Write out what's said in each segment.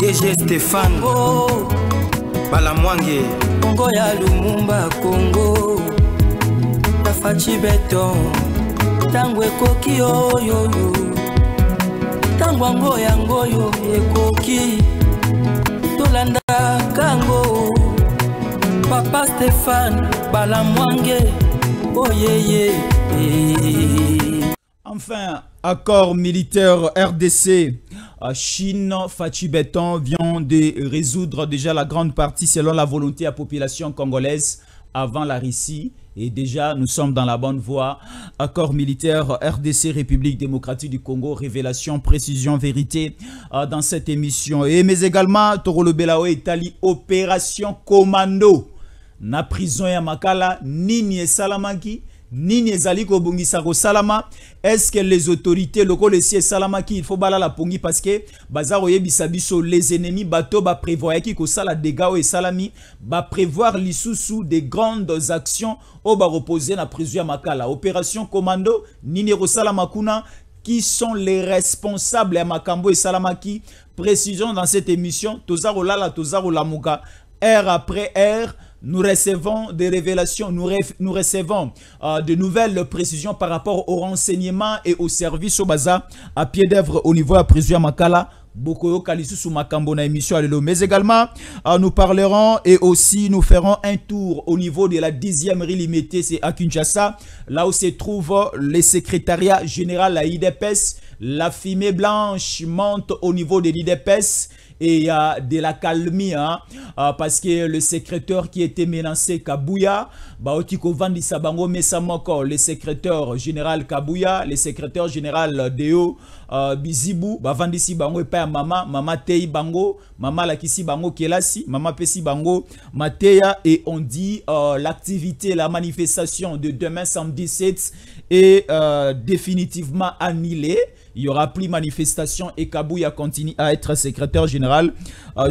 DG Stéphane Balamwange Congo ya Lumumba Congo Tafachi Beton Tangwe koki oyo Tangwango yango yo ekoki Tolanda kango Papa Stéphane Balamwange Oh yeah. Enfin, accord militaire RDC. Chine, Fachi Beton vient de résoudre déjà la grande partie selon la volonté de la population congolaise avant la Russie. Et déjà, nous sommes dans la bonne voie. Accord militaire RDC, République démocratique du Congo. Révélation, précision, vérité dans cette émission. Et mais également, Torolo Belawe Italie, opération commando. Na prison ya Makala, nini e salamaki, nini ezali ko bongisa ko salama. Est-ce que les autorités locales ici salamaki, il faut bala la pongi parce que bazaro yebisa biso les ennemis bateau ba prévoir ki ko sala dégâts et salami, ba prévoir lisusu des grandes actions au ba reposer na prison ya Makala. Opération commando, nini ko salama kuna, qui sont les responsables à Makambo et Salamaki. Précision dans cette émission, Tozaro Lala, Tozaro Lamuka, heure après heure. Nous recevons des révélations, nous recevons de nouvelles précisions par rapport aux renseignements et aux services au Baza à pied d'œuvre au niveau de la prison Makala. Bokoyo Kalisu sous Makambo na émission Alelo. Mais également, nous parlerons et aussi nous ferons un tour au niveau de la 10e rue limitée, c'est à Kinshasa, là où se trouve le secrétariat général à l'IDPS. La fumée blanche monte au niveau de l'IDPS. Et il y a de la calmie, hein, parce que le secrétaire qui était menacé, Kabouya, le secrétaire général Kabouya, le secrétaire général Deo, Bizibou, Bavandisi Bango et Paya Mama Tei Bango, Mama Lakisi Bango Kelasi, Mama Pesi Bango, Mateya, et on dit l'activité, la manifestation de demain samedi 7 est définitivement annulée. Il y aura plus manifestation et Kabouya continue à être secrétaire général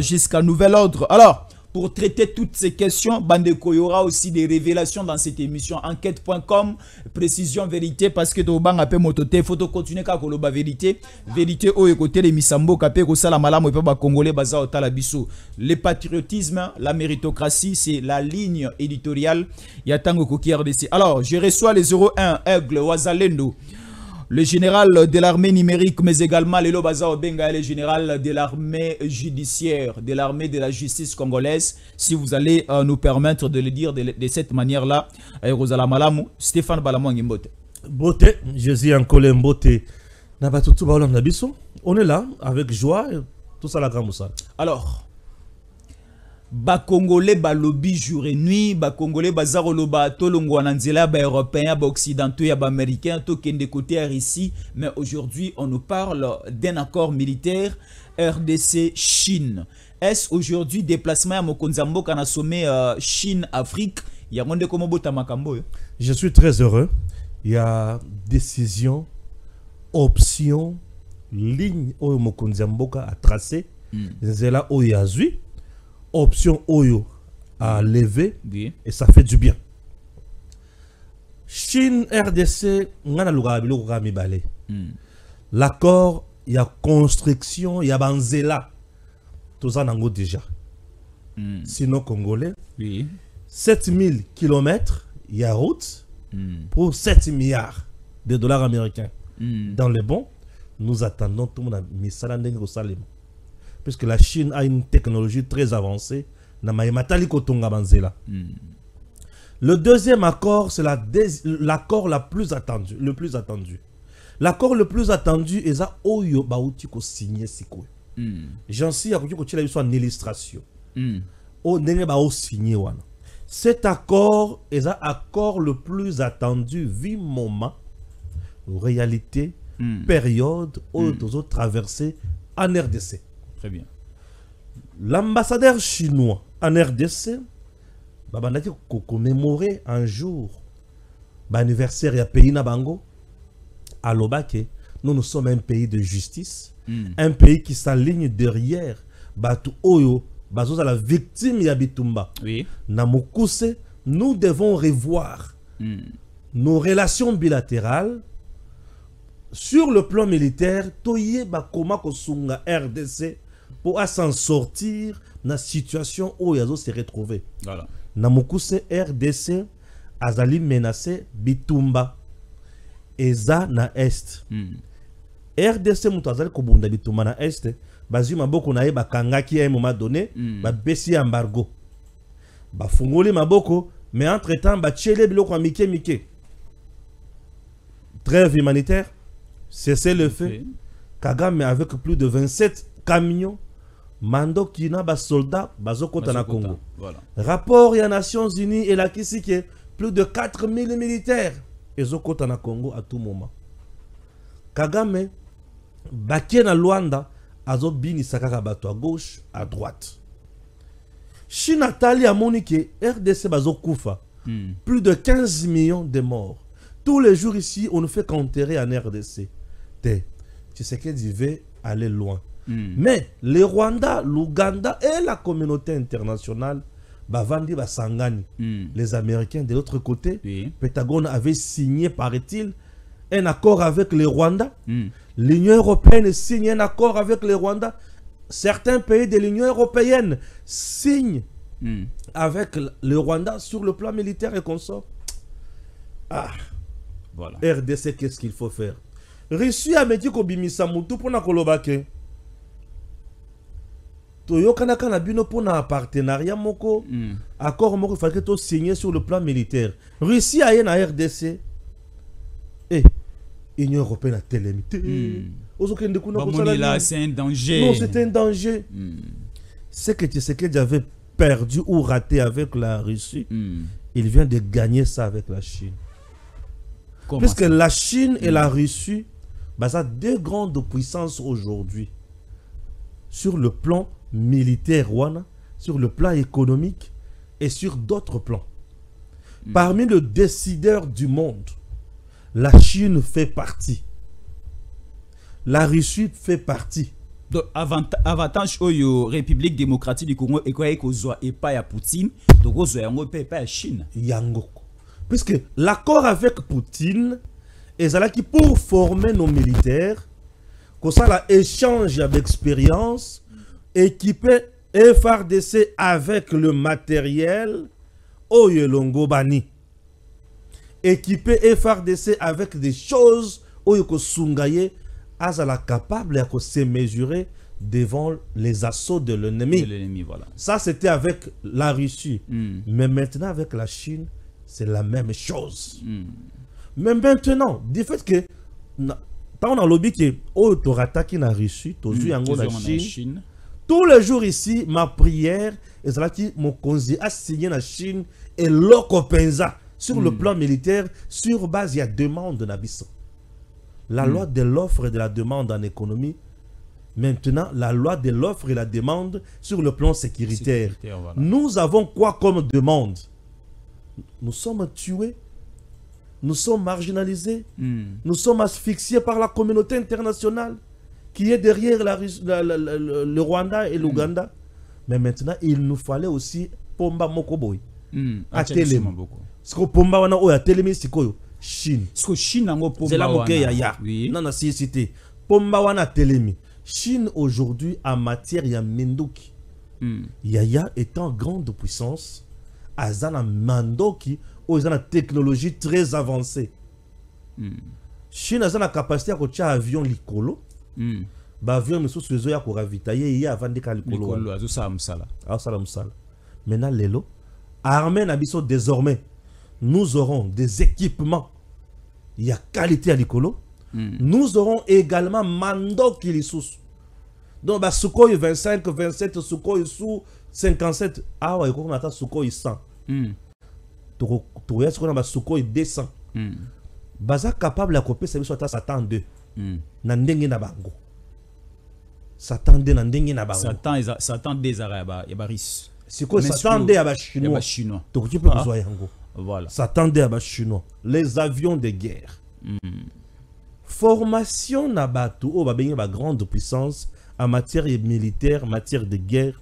jusqu'à nouvel ordre. Alors, pour traiter toutes ces questions, Bandeko, il y aura aussi des révélations dans cette émission. Enquête.com, précision, vérité, parce que Toban a peu mototé, il faut continuer à koloba vérité. Vérité, au côté les Misambo, Kapé, Kosala Malam, et pas Congolais, Baza, Otalabiso. Le patriotisme, la méritocratie, c'est la ligne éditoriale. Il y a Tango Koki RDC. Alors, je reçois les 01 Aigle, Wazalendo. Le général de l'armée numérique, mais également le Lobaza Obenga, le général de l'armée judiciaire, de l'armée de la justice congolaise. Si vous allez nous permettre de le dire de cette manière-là, Rosala Malamu, Stéphane Balamwange Mbote. Mbote, Jésus en colère Mbote. On est là avec joie, tout ça la grande moussale. Alors, ba Congolais ba lobby jour et nuit, ba Congolais ba zaroloba tolongo ananzela ba européens ba occidentaux ya ba américains to kende côté ici, mais aujourd'hui on nous parle d'un accord militaire RDC Chine. Est-ce aujourd'hui déplacement à Mokonzambo kana sommet Chine Afrique, il y a monde comme bota makambo. Je suis très heureux. Il y a décision, option, ligne au Mokonzambo a tracé. C'est là où il y a option Oyo à lever et ça fait du bien. Chine RDC, l'accord, il y a construction, il y a banzela. Tout ça nango déjà. Sinon Congolais, 7000 km, il y a route pour 7 milliards de dollars américains. Dans les bons, nous attendons tout le monde à Misalandeng au Salem. Puisque la Chine a une technologie très avancée. Le deuxième accord, c'est l'accord le plus attendu. L'accord le plus attendu est ça Oyo Baouti ko signé Siko. J'en sais une illustration. Cet accord est l'accord le plus attendu vu moment, réalité, période où nous avons traversé en RDC. Très bien. L'ambassadeur chinois en RDC va commémorer un jour l'anniversaire du pays Nabango à l'Obake. Nous sommes un pays de justice, un pays qui s'aligne derrière Batu Oyo, Bazo à la victime Yabitumba. Oui. Namokuse, nous devons revoir nos relations bilatérales. Sur le plan militaire, Toye Bakoma Kosunga RDC pour s'en sortir dans la situation où ils se retrouver. Voilà. Namukuse RDC azali menacé bitumba eza na est. RDC mutu azali kobunda bitumba na est, bazwi maboko na ye bakangaki à un moment donné, bapesi embargo. Bafungoli maboko, mais entre-temps batiele biloko mike mike. Trêve humanitaire, cessez le feu. Kagame avec plus de 27 camions, mando kina ba soldats bazokota na Congo. Voilà. Rapport ya Nations Unies et la Kisike, plus de 4000 militaires ezokota na Congo à tout moment. Kagame bakie na Luanda azobini sakaka bato à gauche, à droite. Chine atali amoni ke RDC bazokufa. Plus de 15 millions de morts. Tous les jours ici, on ne fait qu'enterrer en RDC. Tu sais qu'il veut aller loin. Mais le Rwanda, l'Ouganda et la communauté internationale, Bavandi Basangani, les Américains de l'autre côté, Pentagone avait signé, paraît-il, un accord avec le Rwanda. L'Union européenne signe un accord avec le Rwanda. Certains pays de l'Union européenne signent avec le Rwanda sur le plan militaire et consort. Ah, voilà. RDC, qu'est-ce qu'il faut faire? Russie a dit que bimisa mutu pour na kolobake. Toyokana kana bino pour na partenariat moko. Accord moko faut que to signer sur le plan militaire. Russie a yé na RDC. Eh, Union européenne a télémité. Là, c'est un danger. Non, c'est un danger. C'est que Tshisekedi avait perdu ou raté avec la Russie. Il vient de gagner ça avec la Chine. Puisque la Chine et la Russie, ça deux grandes puissances aujourd'hui. Sur le plan militaire, sur le plan économique et sur d'autres plans. Parmi les décideurs du monde, la Chine fait partie. La Russie fait partie. Donc, avantage au République démocratique du Congo et quoi et pas à Poutine, donc pas à Chine. Yango. Puisque l'accord avec Poutine est là qui pour former nos militaires, qu'on ça échange d'expérience, équiper FRDC avec le matériel Oyelongo Bani. Équiper FRDC avec des choses Oyoko Sungaye azala capable de se mesurer devant les assauts de l'ennemi. Voilà. Ça, c'était avec la Russie. Mais maintenant, avec la Chine, c'est la même chose. Mais maintenant, du fait que, tant on a lobby que, oh, tu attaqué la Russie, tu as vu la Chine. Tous les jours ici, ma prière, est là qui mon conseil a signé la Chine et l'Okopenza sur le plan militaire, sur base, il y a demande de Nabiso. La loi de l'offre et de la demande en économie. Maintenant, la loi de l'offre et la demande sur le plan sécuritaire. Voilà. Nous avons quoi comme demande? Nous sommes tués. Nous sommes marginalisés. Nous sommes asphyxiés par la communauté internationale qui est derrière le Rwanda et l'Ouganda. Mais maintenant, il nous fallait aussi Pomba Mokoboy. À Télém. Parce que Pomba wana oya Télém sikoyo. Chine. Parce que Chine a c'est la moquée ya. Non, non, si cité. Pomba wana Télémi. Chine aujourd'hui en matière ya Mendoki. Yaya étant grande puissance, azana Mandoki ou azana technologie très avancée. Chine azana capacité à coacher avion likolo. Ba avion mais sous ya ko ravitailler ya avant de likolo. Likolo azo sa msala. Ah sala msala. Maintenant lelo armée na biso désormais nous aurons des équipements. Il y a qualité à l'écolo. Nous aurons également Mando qui les sous. Donc, bah, Sukhoi 25, 27, Sukhoi sous 57. Ah ouais, on a Sukhoi 100. Tu vois ce qu'on a Sukhoi 200. Baza capable de copier ça soit Satan 2. Nandenge na bango. Satan 2 nandenge na bango. Satan des arabes et baris. C'est quoi Satan 2 à chinois. Chinois. Donc tu peux besoin yango. Voilà. S'attendait à chinois. Les avions de guerre. Formation Nabatu, oh, bah, bien, grande puissance en matière militaire, matière de guerre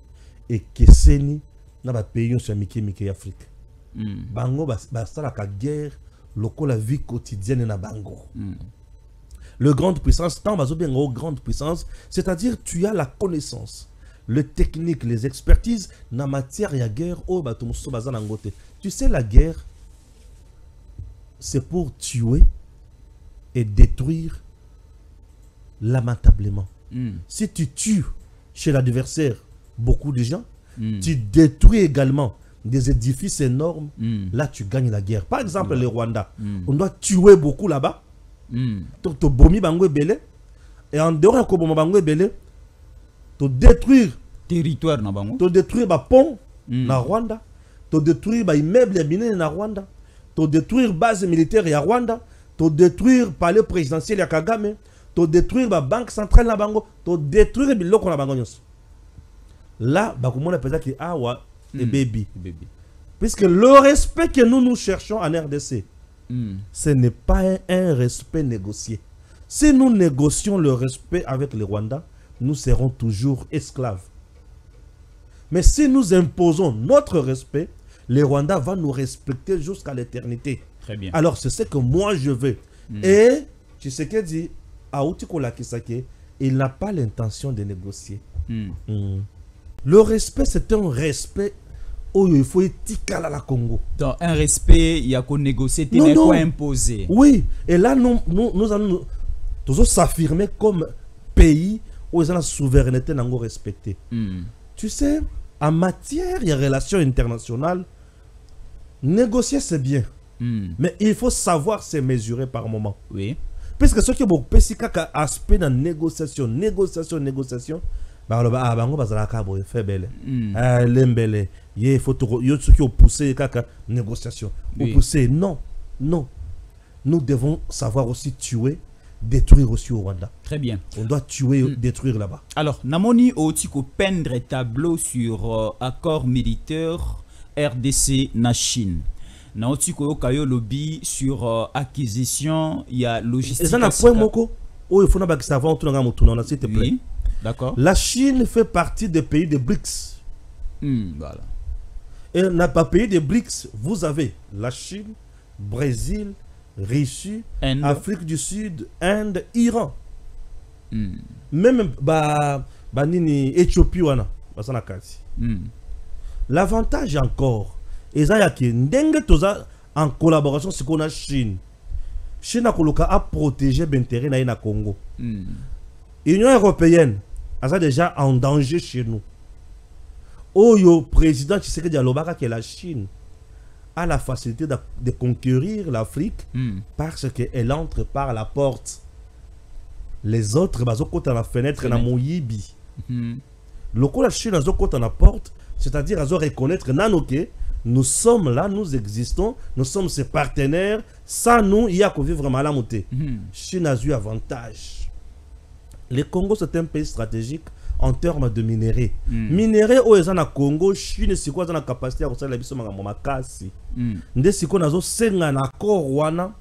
et Kesseni, na ba pays sur Miki Afrique. Bango, bah, ça la guerre, la vie quotidienne na bango. Le grande puissance, tant bien grande puissance, c'est-à-dire tu as la connaissance, le technique, les expertises, na matière ya guerre, oh bah tu sais la guerre, c'est pour tuer et détruire lamentablement. Si tu tues chez l'adversaire beaucoup de gens, tu détruis également des édifices énormes, là tu gagnes la guerre. Par exemple, le Rwanda, on doit tuer beaucoup là-bas. Tu bomi bango belé, et en dehors de bango belé, tu détruire territoire na bango, tu détruire ba pont na Rwanda, tu détruire ba immeuble ya bine na Rwanda, tu détruire base militaire ya Rwanda, tu détruire palais présidentiel ya Kagame, tu détruire la banque centrale na bango, tu détruire biloko na bango nyonso. Là, bakumona peut-être que awa et baby. Puisque le respect que nous cherchons en RDC, ce n'est pas un respect négocié. Si nous négocions le respect avec le Rwanda, nous serons toujours esclaves. Mais si nous imposons notre respect, le Rwanda va nous respecter jusqu'à l'éternité. Très bien. Alors c'est ce que moi je veux. Et tu sais qu'il dit, Aoutikola Kisake, il n'a pas l'intention de négocier. Le respect, c'est un respect où il faut éthiquer à la Congo. Donc un respect, il y a qu'on négocier, il n'est pas imposé. Oui, et là nous allons toujours s'affirmer comme pays où ils ont la souveraineté n'a pas respecté. Tu sais, en matière de relations internationales, négocier c'est bien, mais il faut savoir se mesurer par moment. Oui. Puisque ce qui est beaucoup plus aspect dans négociation, il faut pousser négociation. Non. Nous devons savoir aussi tuer, détruire aussi au Rwanda. Très bien. On doit tuer, détruire là-bas. Alors, Namoni Otiko peindre tableau sur accord militaire RDC na Chine. Naotiko Kayo lobby sur acquisition, il y a logistique. Et ça n'a point moko. Oh, il faut n'avoir que ça va s'il te plaît. Oui, d'accord. La Chine fait partie des pays des BRICS. Voilà. Et n'a pas pays des BRICS. Vous avez la Chine, Brésil, Russie, Afrique du Sud, Inde, Iran. Même Éthiopie wana basana kasi. L'avantage encore, et ça y a qui en collaboration c'est qu'on a Chine. Chine a protégé l'intérêt na Congo. L'Union européenne a déjà en danger chez nous. Le président Tshisekedi Alobaka que la Chine a la facilité de conquérir l'Afrique parce qu'elle entre par la porte. Les autres, ils ont la fenêtre dans mon yibi. Le coup la Chine a la porte, c'est-à-dire qu'ils ont reconnaître nanoke. Nous sommes là, nous existons, nous sommes ses partenaires. Sans nous, il y a qu'à vivre mal à monter. Chine a eu avantage. Le Congo, c'est un pays stratégique en termes de minerais. Minerais, où ils ont au Congo, Chine, c'est quoi la capacité à faire la biso makasi. Ndé si qu'on a zo senga na korwana.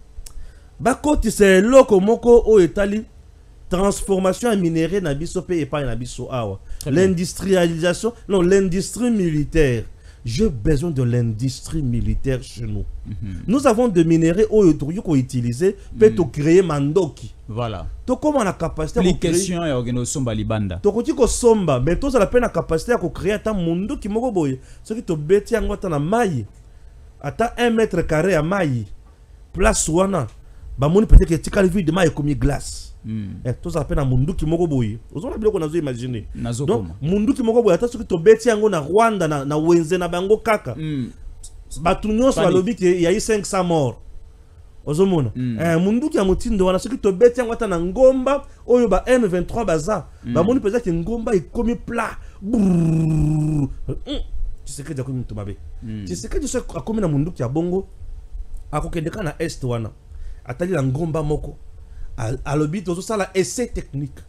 Bakoti c'est loko moko au Italie. Transformation en minerais na biso pe et pas na biso awa. L'industrialisation, non, l'industrie militaire. J'ai besoin de l'industrie militaire chez nous. Nous avons des minéraux qu'on utilise pour créer mandoki. Voilà. Donc comment on a la capacité de créer question et organisation balibanda. Donc tu somba, mais toi ça la peine la capacité à créer un mundo qui moko boye. Ce qui te bêti en ngota na maille. Ata 1 mètre carré à maille. Place wana. Ba moni peut-être que tikali vide maille comme glace. Et tout ça peine mundu ki moko boye. Ozona biloko nazo imaginer. Donc mundu ki moko boye ata soki to beti yango na Rwanda na wenze na bango kaka. Batu nyonso balobi ke il y a eu 500 morts. Ozomona. Mundu ki ya motindo wana soki to beti yango ata na ngomba oyo ba M23 baza. Ba moni peut-être que ngomba ekomi plat. Tu sais que déjà comme tubabe. Tu sais que tu sais akomi na mundu ki ya bongo. Akokendeka na est wana. Atali na ngomba moko. Alobi tozo sala essai technique.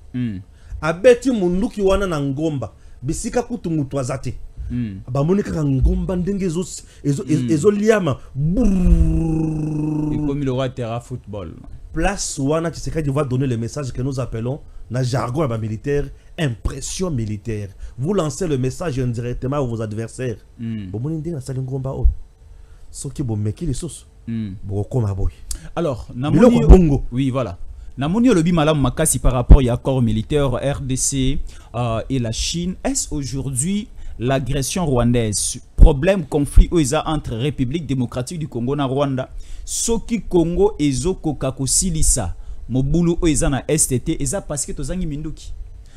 Abeti munduki wana na ngomba bisika kutu mutu azate. Ba monika ngomba ndenge ezo liama. Comme le roi terra football. Place wana Tshisekedi va donner le message que nous appelons na jargon militaire impression militaire. Vous lancez le message indirectement à vos adversaires. Bo moni ndenge na sala ngomba o. Soki bo meki les sauces. Bo koma boy. Alors, Namoni, oui, voilà. Namoni Olobi Malam Makasi par rapport à l'accord militaire RDC et la Chine. Est-ce aujourd'hui l'agression rwandaise, problème, conflit entre République démocratique du Congo et Rwanda, Soki Congo et Zoko Kakosilisa, Mobulu Oeza na STT, Eza parce que Tozangi Minduki.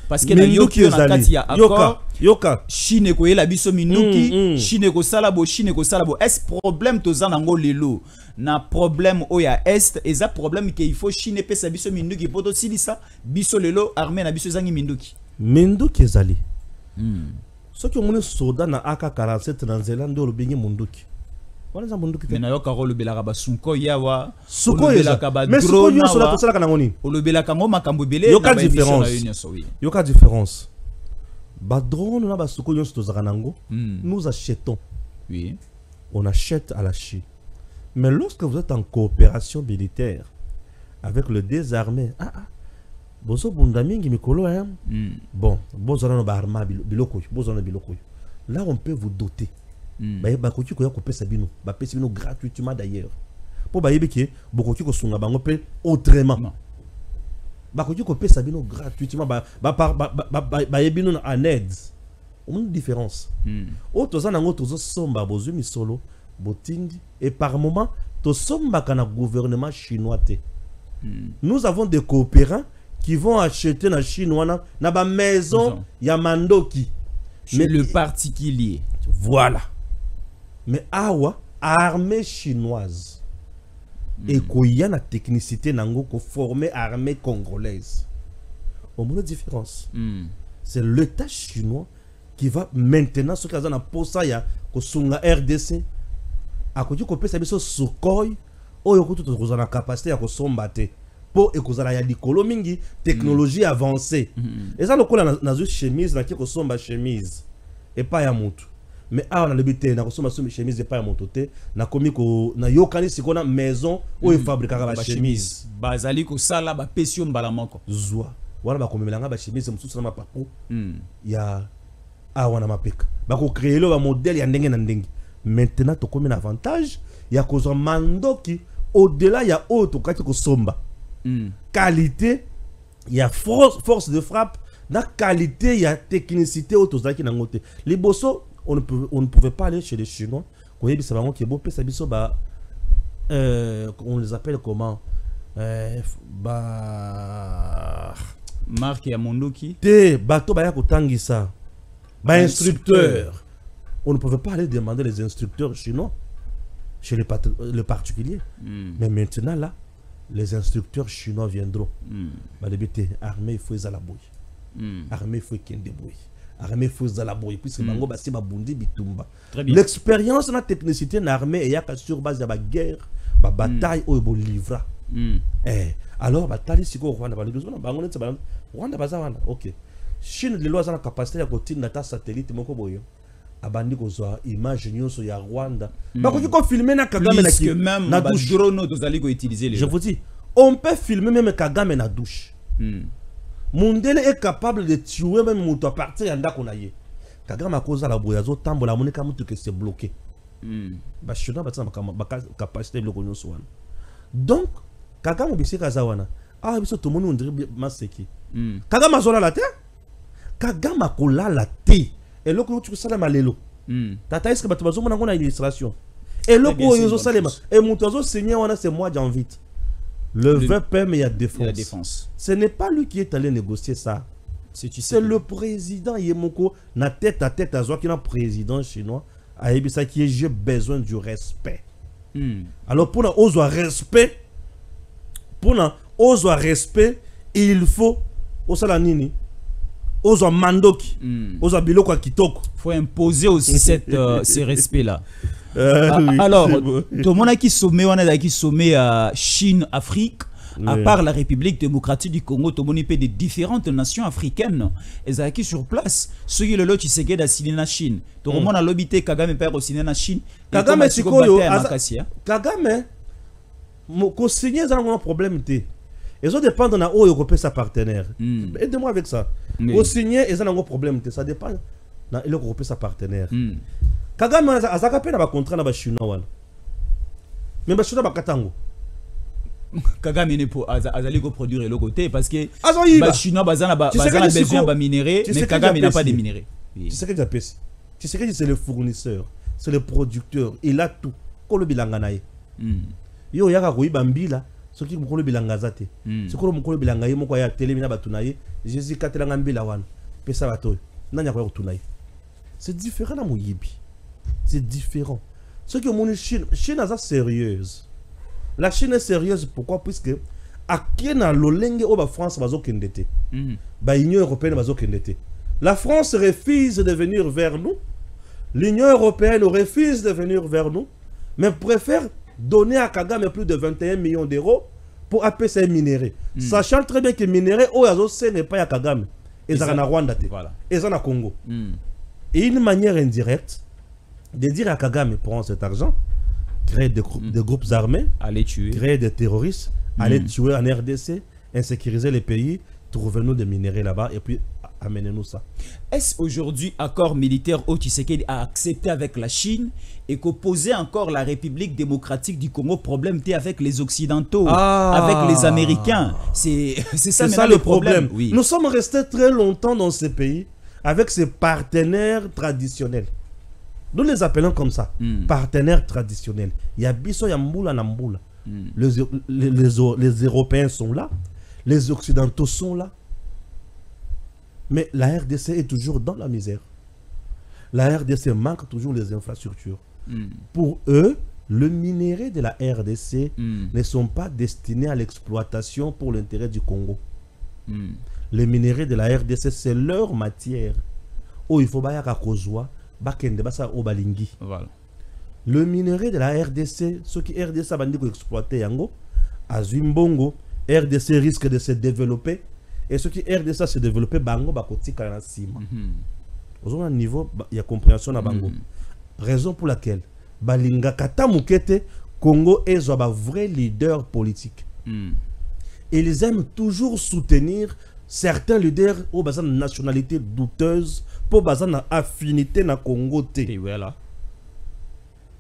Parce que Minduki Yoki a accord, Yoka. Chine ko la biso Minduki, Chine ko salabo, Chine ko salabo. Est-ce problème Tozanango lelo? Na problème oya est, Eza problème qu'il faut Chine pesa biso Minduki, poto silisa, biso lelo, armée na biso Zangi Minduki. Minduki ezali. Ceux qui ont un soldat na AK-47 dans Zélande, ils ont bien Munduki. Voilà ça Munduki. Mais nayo karo le belaka Sunko yawa. Sunko yawa. Mais Sunko yo sur la posala kanangoni. O le belaka ngo makambo belé. Yoka différence. Yoka différence. Ba drone na ba Sunko yo sur kanango. Nous achetons. Oui. On achète à la Chine. Mais lorsque vous êtes en coopération militaire avec le désarmé, bozo bundamingi mikolo hein. Bon, bozo na ba arma biloko, bozo na biloko. Là on peut vous doter. Ba koki ko ya kopesa bino, ba pesa bino gratuitement d'ailleurs. Pour ba yebiki bokoki ko sunga bango pe autrement. Ba koki ko pesa bino gratuitement ba yebino en aide. On a une différence. O toza nango tozo somba bozu misolo, botindi et par moment to somba kana gouvernement chinois te. Nous avons des coopérants qui vont acheter na chinois na ba maison ya Mandoki. Mais le particulier. Voilà. Mais awa armée chinoise. Et qu'il y a la technicité nango ko former armée congolaise. On a une différence. C'est l'État chinois qui va maintenant ce qu'ils ont posa ya ko sunga RDC. A ko ko pesa biso Sukhoi oyo ko tout ko na capacité ya ko sombate. Pour ekozala ya likolo mingi technologie avancée. Et ça lokola na zo chemise na ki ko somba chemise et pas ya mutu. Mais on a le but na ko somba chemise et pas ya mutu te na komi ko na yokani sikona maison ou fabriquera ba chemise. Bazali ko sala ba pesio mbala moko. Zwa. Wana ba komelanga ba chemise mususu na mapapo. Ya wana mapeka. Ba ko créer le modèle ya ndenge na ndenge. Maintenant to komi na avantage ya kozwa Mandoki au-delà ya auto kati ko somba. Qualité, il y a force de frappe, la qualité, il y a technicité autosaki nangote. Les bossos, on ne pouvait pas aller chez les Chinois. On les appelle comment? Marque ya Mondoki. Te bateau baya kotangisa. Ba instructeur. On ne pouvait pas aller demander les instructeurs chinois chez les particuliers. Mais maintenant là, les instructeurs chinois viendront. Armée, il faut la bouille. Armée, il faut qu'il débrouille. Armée, il faut la bouille. Puisque Mango Bassi Babundi Bitumba. L'expérience de la technicité de l'armée est sur base de la guerre, la bataille ou le livre. Alors, bataille, c'est quoi Rwanda? Ok. Chine, les lois ont la capacité de continuer data satellite. Abandi kozwa image nyonso ya Rwanda. Bakoki ko filmer na Kagame na ki même na douche drone tozali ko utiliser les. Je vous dis, on peut filmer même Kagame na douche. Mundele est capable de tuer même mutu à partir ya ndako na ye. Kagame akoza la boyazo tambola monika mutu que c'est bloqué. Ba chona batsa ba capacité de nyonso wana. Donc Kagame bisi kazawana. Ah biso to moni on dirait maseki. Kagame azola la terre. Kagame akola la terre. Et là, tu sais, malelo. Tata, est-ce que tu vas avoir une illustration? Et là, tu sais, et mon toiseau seigneur, c'est moi, j'en vite. Le vrai père, mais il y a défense. Ce n'est pas lui qui est allé négocier ça. C'est le président Yemoko, na tête à tête, à qui est président chinois, à Ebisa qui est j'ai besoin du respect. Alors, pour un respect, il faut, au salanini. Ozo Mandoki, ozo biloko kitoko. Faut imposer aussi ce respect-là. Alors, tout le monde qui sommet, on a qui sommet à Chine, Afrique, à part la République démocratique du Congo, tout le monde peut des différentes nations africaines. Ils sont qui sur place. Ceux qui le lot, ils se guident à Sina Chine. Tout le monde a l'obité Kagame perd au Sina Chine. Kagame c'est quoi Kagame, ko signer ça un problème té. Ils ont dépendre de où européen sa partenaire. Aidez-moi avec ça. Au signer, ils ont un problème. Ça dépend de l'Europe sa partenaire. Kagame a zakapé na ba contrat na ba Chinois. Mais ba Chinois ba katango. Kagame ne po azali go produire le côté parce que Azoyiba. ba chinois bazana besoin ba minéraux mais Kagame n'a pas de minéraux. Tu sais que tu sais que c'est le fournisseur, c'est le producteur, il a tout. Kolo bilanga nae. Yo yaka koyiba mbila soki mukolo bilanga zate. Sokolo mukolo bilanga ye moko ya télé mina batunaye, Jésus katelanga mbila wana. Pesa bato. Nanya kwa kutunaye. C'est différent na moyibi. C'est différent. Ce que mon Chine est sérieuse. La Chine est sérieuse pourquoi? Puisque à qui na lolenge oba France bazo kendete. Ba Union européenne bazo kendete. La France refuse de venir vers nous. L'Union européenne refuse de venir vers nous, mais préfère donner à Kagame plus de 21 millions d'euros pour appeler minéraux. Sachant très bien que minéraux au Azo ce n'est pas à Kagame. Et ça na Rwanda te. Et ça na Congo. Et une manière indirecte de dire à Kagame, prends cet argent, créer des groupes armés, aller tuer, créer des terroristes, aller tuer en RDC, insécuriser les pays, trouver-nous des minéraux là-bas et puis amenez-nous ça. Est-ce aujourd'hui accord militaire au Tshisekedi a accepté avec la Chine et qu'opposer encore la République démocratique du Congo problème avec les Occidentaux, avec les Américains? C'est ça le problème. Oui. Nous sommes restés très longtemps dans ces pays avec ces partenaires traditionnels. Nous les appelons comme ça, partenaires traditionnels. Il y a Bisso, il y a Mboula, Namboula. Les Européens sont là, les Occidentaux sont là. Mais la RDC est toujours dans la misère. La RDC manque toujours les infrastructures. Pour eux, le minerai de la RDC ne sont pas destinés à l'exploitation pour l'intérêt du Congo. Les minéraux de la RDC, c'est leur matière. Oh, il faut que voilà. Le minerai de la RDC, ce qui RDC a exploité Yango, à Zimbongo, RDC risque de se développer. Et ce qui RDC se développer, Bango bakoti kana sima. Au niveau, il y a compréhension à Bango. Raison pour laquelle Balinga Kata Mukete, Congo est un vrai leader politique. Ils aiment toujours soutenir certains leaders au bazar de nationalité douteuse pour bazar de affinité na Congo te. Voilà.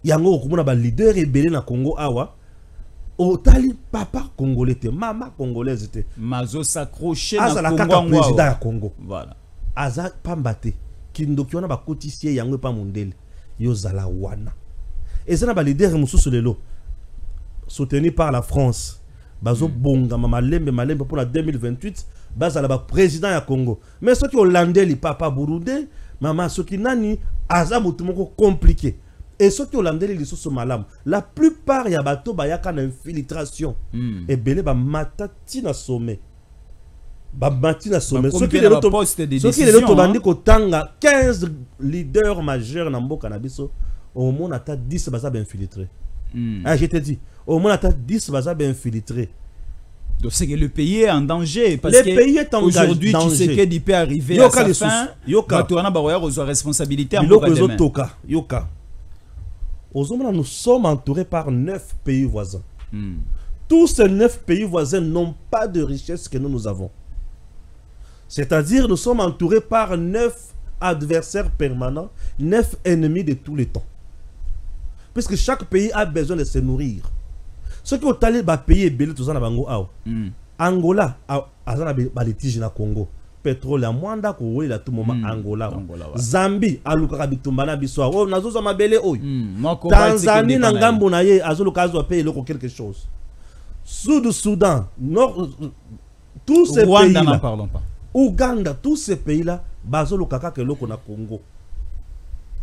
Yango okumuna ba leader rebelle na Congo awa. Otali papa congolais te, mama congolaise te. Mazo s'accrocher na Congo président ya Congo. Voilà. Aza pambate kindoki wana ba kotisie yango pa mondele. Yo zala wana. Et ça na ba leader mususu lelo soutenu par la France. Bazo bonga malembe pour la 2028 bazala ba président ya Congo. Mais ceux qui hollandais li papa burundais, mama ceux qui nani aza mutu moko compliqué. Et ceux qui ont landé les ressources malam, la plupart y a bateau bayaka na infiltration. Et belé ba matati na sommet. Ba mati na sommet. Ceux qui les autres bandi ko tanga 15 leaders majeurs na mboka na biso, au moins ata 10 baza ba infiltré. Ah, je te dis, au moins ata 10 baza ba infiltré. Donc c'est que le pays est en danger parce le pays est en danger. Aujourd'hui tu sais qu'il peut arriver à sa fin. Yoka. Tu as une responsabilité en Yoka. Yoka. Nous sommes entourés par 9 pays voisins. Tous ces 9 pays voisins n'ont pas de richesse que nous avons. C'est-à-dire nous sommes entourés par 9 adversaires permanents, 9 ennemis de tous les temps. Puisque chaque pays a besoin de se nourrir. Ce qui ont allé payer belé tout ça na bango ao. Angola a litige na Congo. Pétrole à Mwanda ko la tout moment Angola. Zambie aluka bitumba na biso. Oh nazoza mabele oy. Tanzanie na ngambo na ye azoluka azwa payer loko quelque chose. Soudan, Nord, tous ces pays là. Parlons pas. Ouganda, tous ces pays là bazoluka ka ke loko na Congo.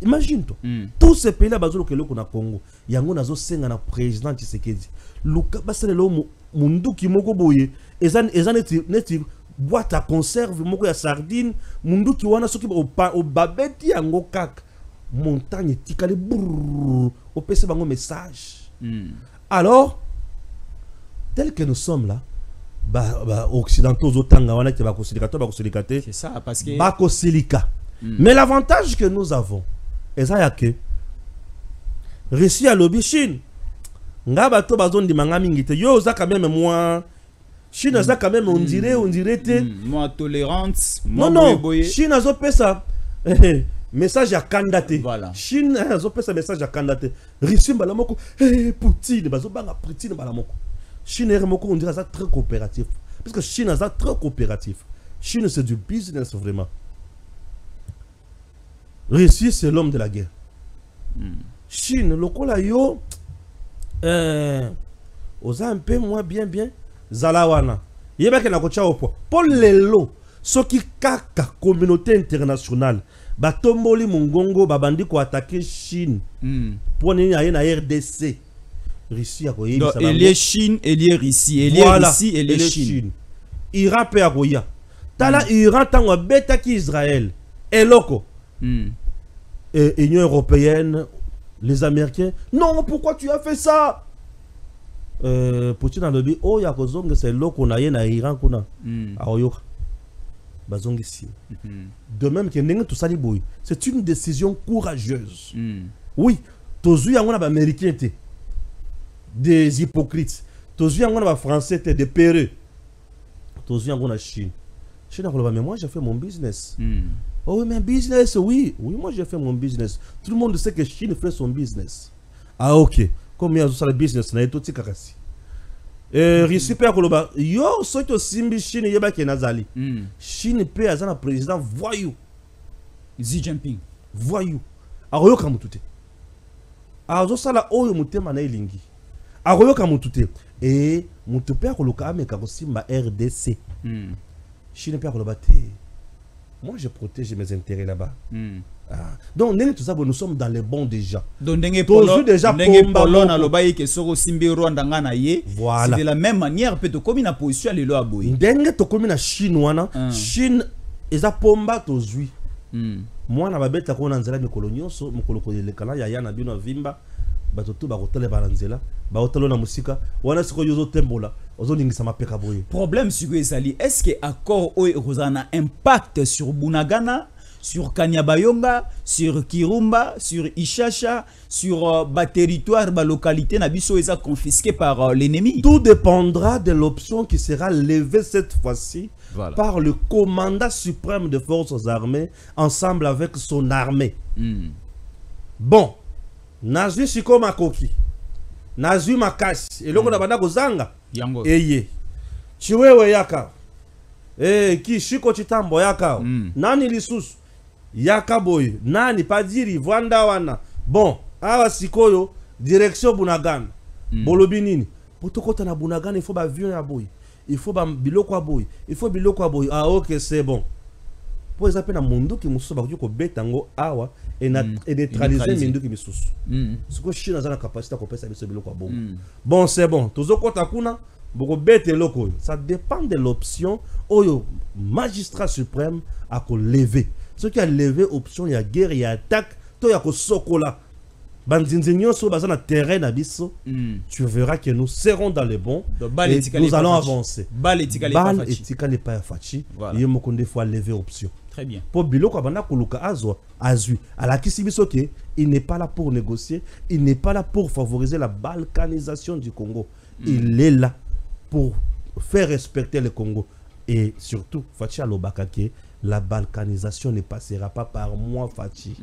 Imagine-toi. Tous ces pays là bazoluka loko na Congo. Yango nazo senga na président Tshisekedi. Luka basale lo mundu ki moko boye. Ezaneti boîte à conserve moko ya sardine mundu ki wana soki o babeti yango kaka montagne tikale brrr o pese bango message. Alors tel que nous sommes là occidentaux otanga wana ki ba kosilika c'est ça parce que ba kosilika. Mais l'avantage que nous avons eza que Russie à lobby Chine nga bato bazondi manga mingi te yo za quand même moi Chine a quand même on dirait moins tolérante. Non, Chine a ça message à candidater. Voilà. Chine a ça message à candidater. Russie balamoko Poutine bazobanga Poutine balamoko. Chine est on dirait ça très coopératif. Parce que Chine est très coopératif. Chine c'est du business vraiment. Russie c'est l'homme de la guerre. Chine, le cola yo, osa un peu moins bien. Zalawana. Yeba kena kocha opo. Pour les lots, ce qui kaka communauté internationale, batomboli mungongo babandi ko attaquer Chine. Pour ni na RDC. Russie a koyi. Donc il est Chine, il est Russie, il est Russie, il est Chine. Iran pe akoya. Tala Iran tango beta ki Israël. Eloko. Et Union européenne, les Américains, non, pourquoi tu as fait ça? Poutine a dit, oh, yakozong, c'est l'eau qu'on a eu à Iran. De même que tout ça, c'est une décision courageuse. Oui, tous les Américains étaient des hypocrites. Tous les Français étaient des péreux. Tous les Chine. Chine a dit, mais moi j'ai fait mon business. Oh oui, mais business, oui. Oui, moi j'ai fait mon business. Tout le monde sait que Chine fait son business. Ah ok. Comme il y a le business, il y a tout ce qui est Russie peut avoir yo, ce que Simbi Chine y a qui nazali. Chine peut avoir un président voyou. Xi Jinping. Voyou. Alors yo comme tout est. Alors ça là, oh yo mutema na ilingi. Alors yo comme tout est. Et mutupe a koloka ameka kosimba RDC. Chine peut avoir moi, je protège mes intérêts là-bas. Donc, tout ça, nous sommes dans les bons déjà. Donc, déjà voilà. C'est de la même manière, peut-être comme une position à l'élo à Boy. Comme une Chine, Chine, ils ont pomba tozui. Moi, na babeta ko nanzela mikolonyo so mkoloko le kana ya yana bino vimba batoto ba hôtel balanzela ba hôtel na musika wana siko yozo tembola ozo ningisa mapeka boye. Problème sur ezali, est-ce que accord o rozana impact sur Bunagana, sur Kanyabayonga, sur Kirumba, sur Ishasha, sur ba territoire, ba localité na biso eza confisqué par l'ennemi? Tout dépendra de l'option qui sera levée cette fois-ci. Voilà. Par le commandant suprême des forces armées, ensemble avec son armée. Bon, Nazu Shiko Makoki, Nazu Makasi, et l'on a banda Gozanga, Eye, Chiwewe Yaka, Ki Shiko Chitambo Yaka, Nani Lisus, Yaka Boy, Nani Padiri, Vanda Wana. Bon, Awa Sikoyo, direction Bunagana, Bolobinini, pour tout côté na Bunagana, il faut ba vieux na boy. Il faut biloko boy, il faut biloko boy. Ah ok, c'est bon. Pour les appeler na mundo qui muso ba ko betango awa et neutraliser mundo qui misusu. Ce que Chine a la capacité à faire ça biloko boy. Bon, c'est bon. Tozo kota kuna boko bete loko. Ça dépend de l'option oyo magistrat suprême a ko lever. Ce qui a levé option il y a guerre, il y a attaque, to ya ko sokola. Tu verras que nous serons dans les bons et nous allons avancer. Bal etika n'est pas fachi. Il faut lever option. Très bien. Pour Biloko Abana Koluka Azui. À la Kisibisoke, il n'est pas là pour négocier. Il n'est pas là pour favoriser la balkanisation du Congo. Il est là pour faire respecter le Congo. Et surtout, Fachi Alobakake, la balkanisation ne passera pas par moi, Fachi.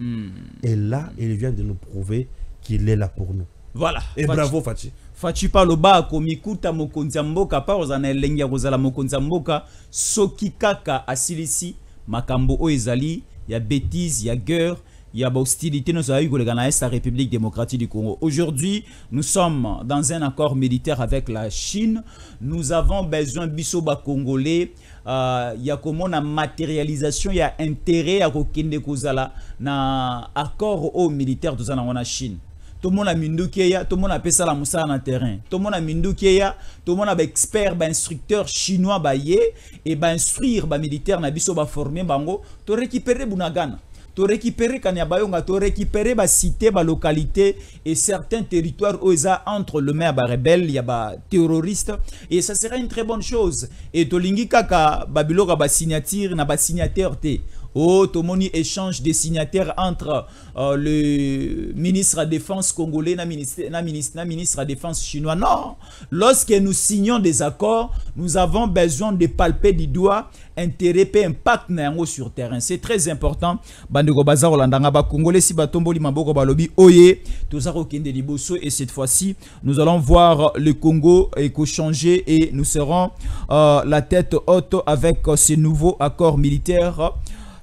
Et là, il vient de nous prouver qu'il est là pour nous. Voilà. Et Fachi. Bravo, Fachi. Fachi Paloba, Komikuta Mokonzamboka, Paozana Lengia Rosala Mokonzamboka, Soki Kaka Asilisi, Makambo Oezali, il y a bêtises, il y a guerre, il y a hostilité, nous avons eu la République démocratique du Congo. Aujourd'hui, nous sommes dans un accord militaire avec la Chine. Nous avons besoin de Bissoba Congolais. Il y a comment la matérialisation, il y a intérêt à Kokende Kozala na accord au militaire de la Chine. Tout le monde a Mindoukeya, tout le monde a fait ça la moussa dans le terrain. Tout le monde a Mindoukeya, tout le monde a expert, instructeur chinois et instruire militaire na biso ba former bango, to récupérer Bunagana. To récupérer Kanyabayonga, to récupérer ba cité, ba localité et certains territoires où il y a entre le maire ba rebelle, il y a ba terroriste et ça sera une très bonne chose. Et to lingi kaka babiloka ba signature na ba signateur te. Tomoni échange des signataires entre le ministre de la Défense congolais et le ministre de la Défense chinois. Non, lorsque nous signons des accords, nous avons besoin de palper du doigt intérêt et impact sur terrain. C'est très important. Bandeko bazar olandanga ba congolais si batomboli maboko balobi oye tozako kende liboso, et cette fois-ci nous allons voir le Congo changer et nous serons la tête haute avec ces nouveaux accords militaires.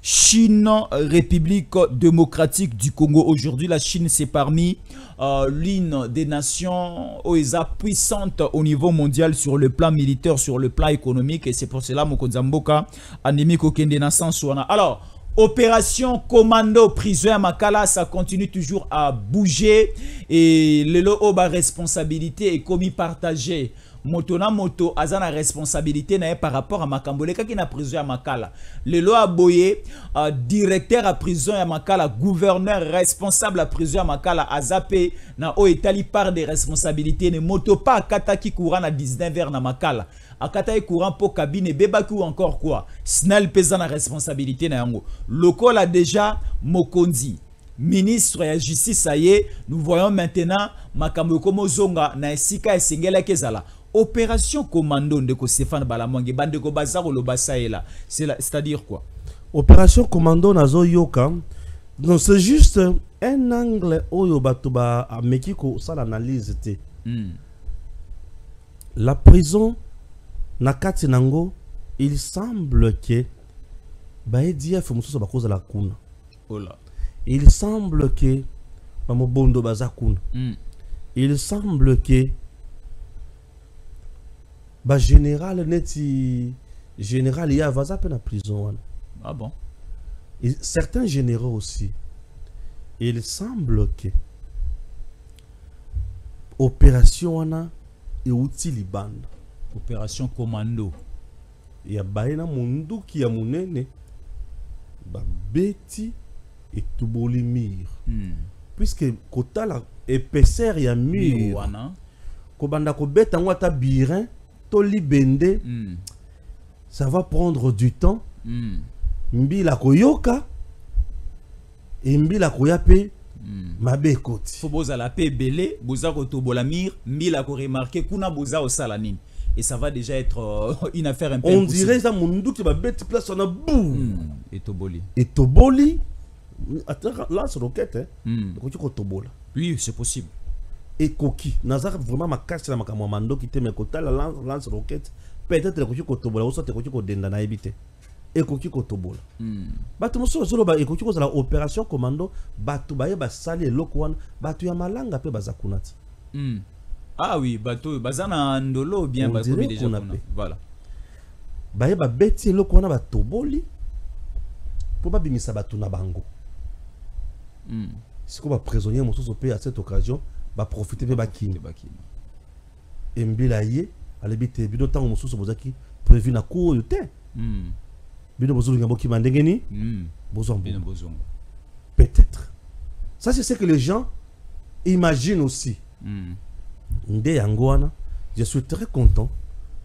Chine, République démocratique du Congo. Aujourd'hui, la Chine, c'est parmi l'une des nations puissantes au niveau mondial sur le plan militaire, sur le plan économique. Et c'est pour cela que Zamboka Anemi Kokende na Sansouana. Alors, opération commando prison à Makala, ça continue toujours à bouger. Et le Oba responsabilité est commis partagée. Moto na moto azana responsabilité na par rapport à Makambole qui na prison à Makala. Le lo a boyé directeur à prison à Makala, gouverneur responsable à prison à Makala azapé na o etali part des responsabilités ne moto pas kataki courant à 19h na Makala. Akata courant pour cabine bebaki ou encore quoi. Snell pesa na responsabilité na yango. Lokola a déjà Mokonzi ministre de la justice, ça y est, nous voyons maintenant Makambo Komo Zonga na esika esengela kezala. Opération commando de Stéphane Balamwange bandeko bazaro lo basaela. C'est-à-dire quoi? Opération commando nazo yoka. Non, c'est juste un angle oyo batuba amekiko ça l'analyse té. La prison nakati nango, il semble que baedif musoso bakoza la kuna. Ola. Il semble que Mamobondo bazakuna. Il semble que général neti général il y a vazape na prison. Ah bon? Et certains généraux aussi. Il semble que opération wana et outil liban. Opération commando. Il y a baina mundu qui a munene ba beti et tuboli mire. Puisque kota la épaisseur ya mire. Kobanda ko beta ngwata birin libende, ça va prendre du temps. Mbila koyoka et mbila koyape mabe koti. Faut boza la paix belé, boza ko tobolamir, mbila ko remarquer kuna boza au salanine. Et ça va déjà être une affaire un peu on dirait ça mundu qui va bête place on a bou. Et toboli. Et toboli attends là c'est roquette ko tobola. Oui, c'est possible. Et Koki, Nazar vraiment ma casse la makamando qui te me kota la lance roquette. Peut-être que Koki Kotobola ou soit Koki Kodenda na ebité. Et Koki Kotobola. Batu moso zolo ba Koki ko la opération commando batu ba yeba sali lokwan batu ya malanga pe bazakunati. Ah oui, batu bazana ndolo bien bakobi déjà voilà. Ba yeba beti lokwana ba toboli. Pour ba bimisa batu na bango. Si ko ba prisonnier moso pe à cette occasion va profiter de Bakini. Et Mbilaye, à l'habité, bino tango mosusu bozaki prévu na cour yote. Bino bozulu ngabo ki mandengeni. Bozombo. Peut-être. Ça c'est ce que les gens imaginent aussi. Nde yangoana, je suis très content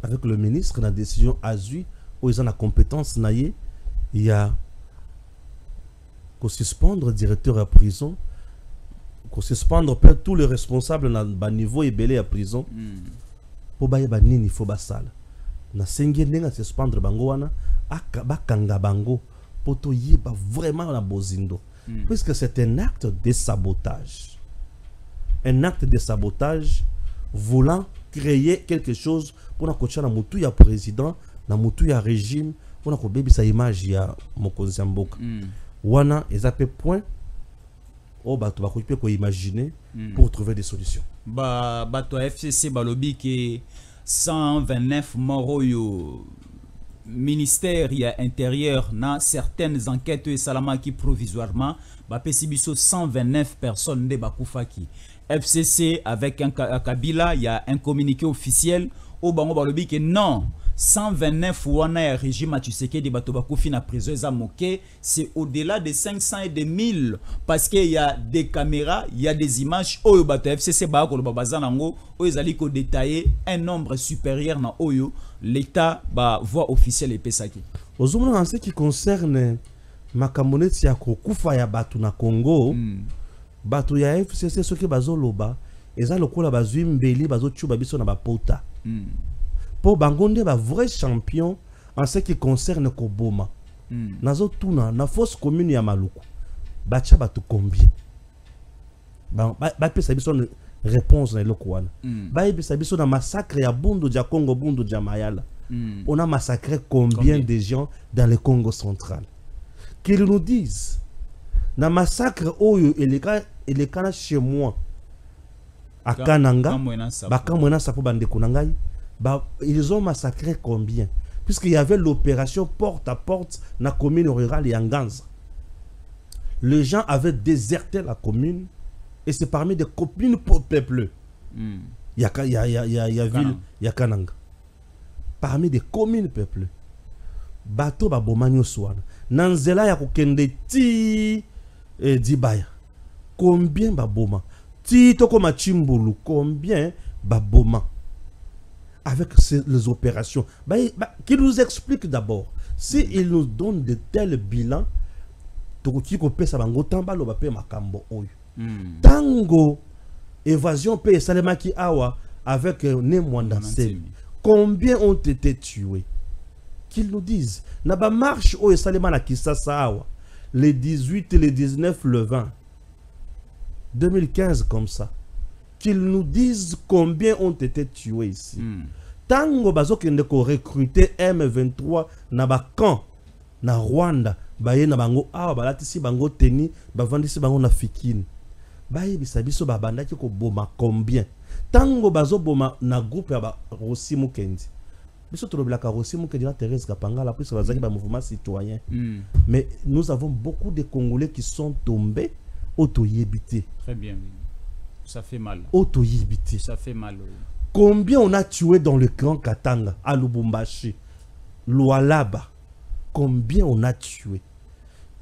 avec le ministre la décision azui où ils ont la compétence naie, il y a qu'on suspendre directeur à prison. Qu'on suspendre tous les responsables à bas niveau et belé à prison pour bailler banini faut basal na sengi nenga suspendre bango wana bakanga bango pour to yeba vraiment la bozindo puisque c'est un acte de sabotage voulant créer quelque chose pour na kocha na mutu ya président na mutu ya régime pour na ko bebi sa image ya mokonzi mboka wana ezape point. Oh, bah, tu vas imaginer pour trouver des solutions. Bato FCC balobi que 129 morts yo ministère ya intérieur na certaines enquêtes et salama qui provisoirement ba pesibiso 129 personnes de bakufaki. FCC avec un Kabila, il y a un communiqué officiel au bango balobi que non 129 wana régime à Tshisekedi bato bakufi na prison za moké, c'est au-delà de 500 et de 1000 parce qu'il y a des caméras, il y a des images oyo bato FCC ba ko bazana ngo oyo zali ko détailler un nombre supérieur na oyo l'état ba voix officielle et pesaki. En ce qui concerne Makamoneti ya kokufa ya batu na Congo. Batu ya FCC soki bazoloba eza lokola bazwi mbeli bazochuba biso na bapota. Po bangonde ba vrai champion en ce qui concerne Koboma. Nazo tuna na force commune ya Maluku. Bacha batu combien? Ba pesa biso réponse na eloko wana. Ba pesa biso na massacre ya Bundu dia Congo Bundu dia Mayala. On a massacré combien de gens dans le Congo central? Qu'ils nous disent. Na massacre oyo elekana chez moi à Kananga bakamwena sapo bandeko na ngai ils ont massacré combien? Puisqu'il y avait l'opération porte à porte na commune rurale Yanganza. Les gens avaient déserté la commune et c'est parmi des communes peuplées. Il y a ville, il y a Kananga. Parmi des communes peuplées. Bateau babomanyo swana. Nanzela ya kokende ti Dibaya. Combien baboma? Ti toko machimbulu. Combien baboma? Avec les opérations. Qui nous explique d'abord. Si il nous donne de tels bilans, Toko pe sabango tambalo ba pe makambo oyo. Tango évasion pe salemaki awa avec Nemwandasemi. Combien ont été tués? Qu'ils nous disent. Naba marche oyo salema na Kisasa awa. Les 18, les 19, le 20. 2015 comme ça. Qu'ils nous disent combien ont été tués ici. Tango bazo kende ko recruter M23 na ba camp na Rwanda. Baye na bango awa balatisi bango teni bavandisi bango na fikini. Baye bisabiso babanda ki ko boma combien. Tango bazo boma na groupe ya ba Rossi Mukendi. Biso tolobela ka Rossi Mukendi na Thérèse Kapanga la plus bazaki ba mouvement citoyen. Mais nous avons beaucoup de Congolais qui sont tombés auto-yébité. Très bien. Ça fait mal. Auto-yébité. Ça fait mal. Combien on a tué dans le Grand Katanga, à Lubumbashi, Lualaba? Combien on a tué?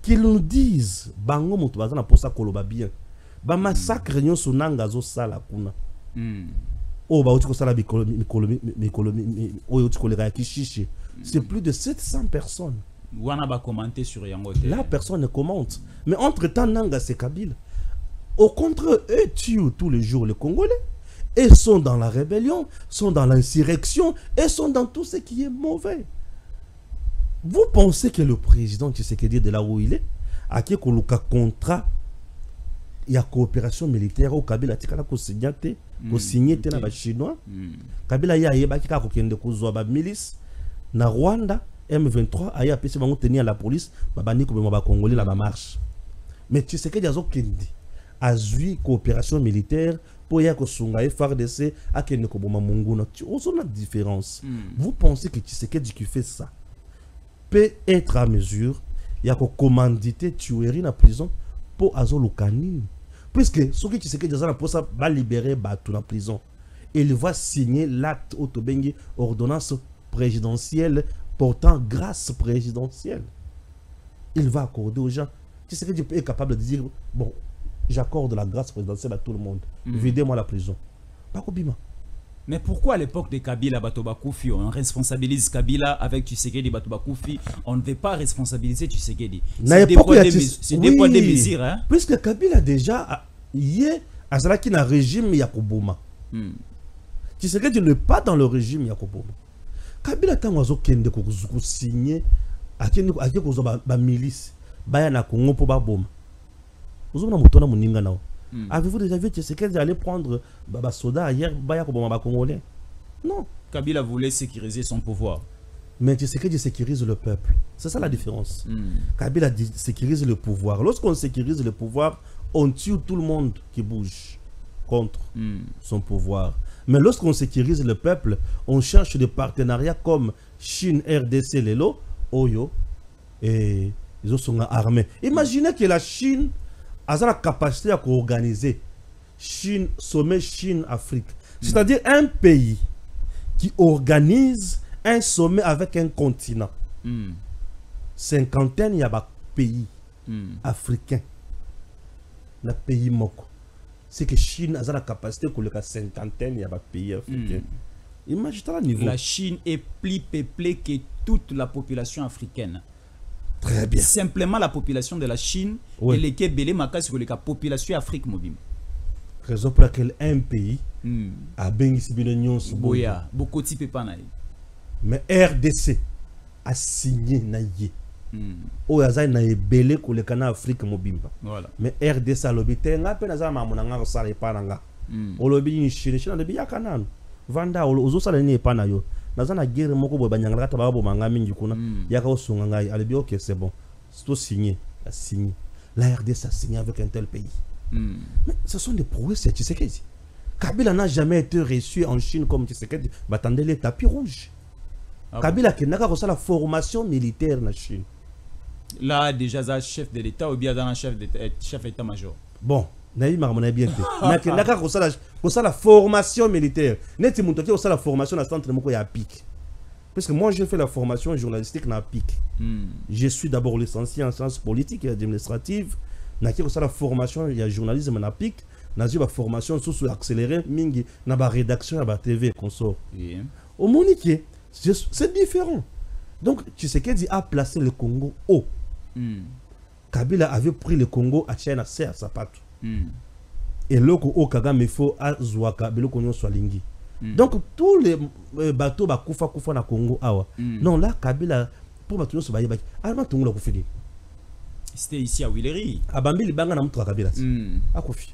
Qu'ils nous disent, bango moto bazana posa koloba bien. Ba massacre nyon sunanga zo sala kuna. Oh ba otiko sala mikolomi oyo otiko leka kishishi. C'est plus de 700 personnes. Wana ba commenter sur yango. La personne ne commente. Mais entre-temps nanga c'est Kabila. Au contraire, eux tuent tous les jours les Congolais. Et sont dans la rébellion, sont dans l'insurrection, et sont dans tout ce qui est mauvais. Vous pensez que le président Tshisekedi de là où il est, a qui a contrat, il y a coopération militaire au Kabila, il a signé les Chinois. Kabila y a une milice, na Rwanda, M23, a tenir la police, a Congolais la marche. Mais Tshisekedi a eu coopération militaire pour y avoir FARDC à Kenekoboma Monguna. On a la différence. Vous pensez que Tshisekedi qui fait ça peut être à mesure, il y a commandité tuerie dans la prison pour Azolukanine. Puisque ce qui Tshisekedi va libérer Batu dans la prison, il va signer l'acte autobengi ordonnance présidentielle portant grâce présidentielle. Il va accorder aux gens. Tshisekedi est capable de dire bon, j'accorde la grâce présidentielle à tout le monde. Videz-moi la prison. Mais pourquoi à l'époque de Kabila Batobakoufi, on responsabilise Kabila avec Tshisekedi Batobakoufi, on ne veut pas responsabiliser Tshisekedi? C'est des poids des mesures. Hein? Puisque Kabila déjà, hier, Azalaki na régime Yakoboma. Tshisekedi n'est pas dans le régime Yakoboma. Kabila tango kende ko signer a ko ba milice baya na Congo po ba boma. Avez-vous déjà vu Tshisekedi aller prendre Baba Soda hier baya ko boma ba Congolais? Non. Kabila voulait sécuriser son pouvoir. Mais Tshisekedi sécurise le peuple. C'est ça la différence. Kabila sécurise le pouvoir. Lorsqu'on sécurise le pouvoir, on tue tout le monde qui bouge contre son pouvoir. Mais lorsqu'on sécurise le peuple, on cherche des partenariats comme Chine, RDC, Lelo, Oyo, et ils sont armés. Imaginez que la Chine a la capacité à organiser Chine, sommet Chine-Afrique. C'est-à-dire un pays qui organise un sommet avec un continent. Cinquantaine, il y a un pays africain. Le pays Moko. C'est que Chine a la capacité pour la cinquantaine, il y a un pays africain. Imagine le niveau. La Chine est plus peuplée que toute la population africaine. Très bien. Simplement la population de la Chine et les Kébélé Makas la population Afrique mobile. Raison pour laquelle un pays a bien Boya, beaucoup de types pas naï. Mais RDC a signé naïe. O yaza na ebele ko le kana Afrique mobimba. Voilà. Mais RDC a lobité nga pe na za mamuna nga sala epana nga. O lobi ni shiri shina de biya kanano. Vanda ozo sala ni epana yo. Na za na guerre moko bo banyanga kata babo manga mingi kuna. Yaka osunga ngai alebi OK c'est bon. C'est signé, a signé. La RDC a signé avec un tel pays. Mais ce sont des prouesses de Tshisekedi. Kabila n'a jamais été reçu en Chine comme Tshisekedi. Attendez les tapis rouges. Kabila qui n'a pas la formation militaire en Chine. Là déjà ça chef de l'État ou bien dans chef d'état-major. Bon, naï marmona bien fait. Mais qui n'a pas la formation militaire. Neti mutoki aussi la formation dans le centre moko ya pic. Parce que moi j'ai fait la formation journalistique dans pic. Je suis d'abord licencié en sciences politiques et administratives. Naki aussi la formation il y a journalisme dans pic. Nazi la formation sous accéléré mingi na ba rédaction à ba TV consort. Au monique c'est différent. Donc Tshisekedi a placé le Congo haut. Kabila avait pris le Congo à China à Sapato. Et loko o Kagame faut à Zouaka beloko nyo swalingi. Donc tous les bateaux ba kufa na Congo awa. Non là Kabila pour bateau so baye alma tungu la kufidi. C'était ici à Willery. Abambili banga na mutu Kabila. Akufi.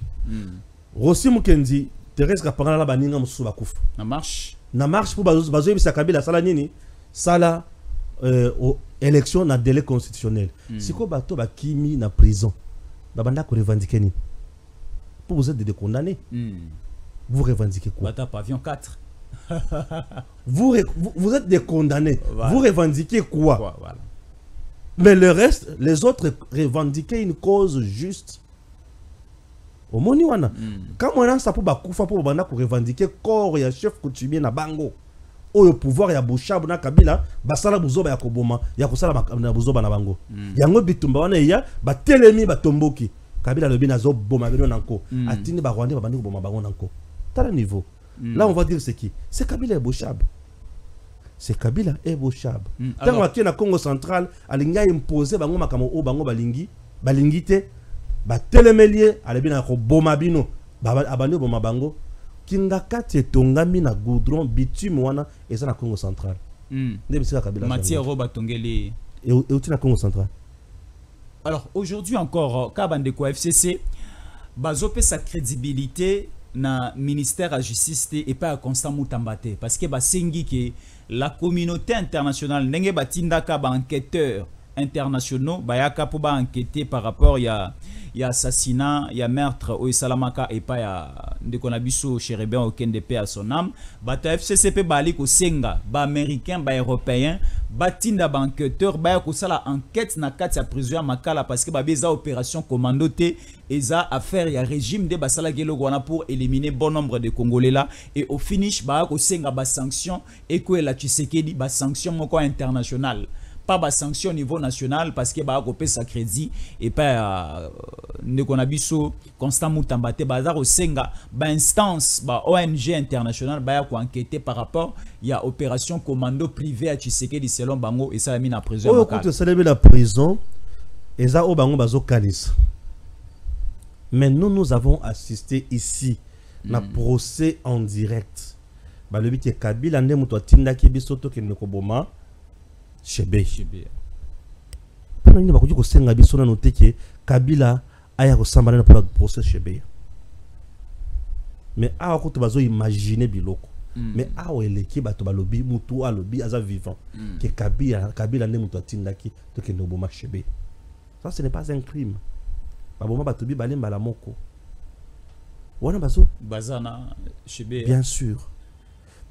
Rossi Mukendi Thérèse Kapanga la baninga musu ba kufa. Na marche. Na marche pour bazo yebisa Kabila sala nini? Sala élection na délai constitutionnel. Si ko bato ba kimi na prison. Babanda ko revendiquer ni. Pour vous êtes des condamnés. Vous revendiquez quoi? Bata pavillon 4. vous êtes des condamnés. Voilà. Vous revendiquez quoi? Voilà. Mais le reste, les autres revendiquaient une cause juste. Au Moniwana. Quand on a ça pour bakufa pour banda ko revendiquer corps ya chef coutumier na bango. O pouvoir ya Bouchab na Kabila basala buzoba ya koboma ya kosala na buzoba na bango. Yango bitumba wana ya ba telemi ba tomboki. Kabila le bina zo boma bino nanko. Atini ba Rwanda ba bandi boma bango nanko. Tel niveau. Là on va dire c'est qui? C'est Kabila et Bouchab. C'est Kabila et Bouchab. Tant on tient na Congo central, alinga imposer bango makamo o bango balingi te ba telemelie alebina ko boma bino abandi boma bango. Kinga kati tongami na goudron bitume wana eza na Congo central. Ndebisa Kabila. Mathieu Roba tongeli et au na Congo central. Alors aujourd'hui encore Kabandeko FCC bazope sa crédibilité na ministère à justice et pas à Constant Moutambate parce que basengi que la communauté internationale ndenge batindaka ba enquêteurs internationaux bayaka pour ba enquêter par rapport il y a assassinat, il y a meurtre au Salamaka et pas ya ndekonabiso Chérébien aucun de paix à son âme. Bata FCCP bali ko senga ba américain ba européen batinda ba enquêteur ba ko sala enquête na kati ya prison makala parce que ba beza opération commando té eza affaire ya régime de basala gelo wana pour éliminer bon nombre de Congolais là et au finish ba ko senga ba sanction et ko la Tshisekedi ba sanction moko international. Pas de sanction au niveau national parce que bah copé sa crédit et pas ne konabiso Constant Moutambate bazar au senga ba instance ba ONG internationale ba ko enquêter par rapport il y a opération commando privé à Tshisekedi selon bango et ça a mis en prison. Oh écoute ça mis la prison et ça au bango bazo kalis. Mais nous avons assisté ici na procès en direct. Ba le biti Kabila ndé muto tinda ki bisoto ke ne ko boma Chebe. Pour nous, nous senga biso na noté que Kabila aya ko sambana pour le procès Chebe. Mais a ko to bazo imaginer biloko. Mais a o eleki bato balobi mutu alobi aza vivant que Kabila ne mutu atindaki to ke no boma Chebe. Ça ce n'est pas un crime. Ba boma bato bi balemba la moko. Wana bazo bazana Chebe. Bien sûr.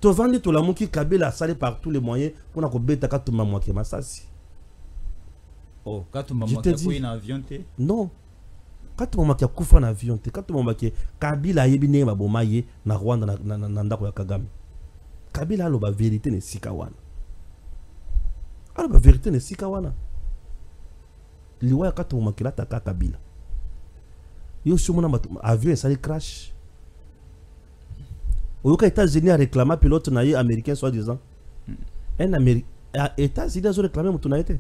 To vandi to la moki Kabila salé par tous les moyens pour na ko beta katuma mwake masasi. Oh, katuma mwake ko ina avion te? Non. Katuma mwake kufa na avion te. Katuma mwake Kabila yebine ba bomaye na Rwanda na ndako ya Kagame. Kabila alo ba vérité ne sikawana. Alo ba vérité ne sikawana. Liwa katuma mwake la taka Kabila. Yo shumuna avion sali crash. Aux États-Unis a réclamé pilote naïe américain soi-disant. Un Américain États-Unis a réclamé mon été.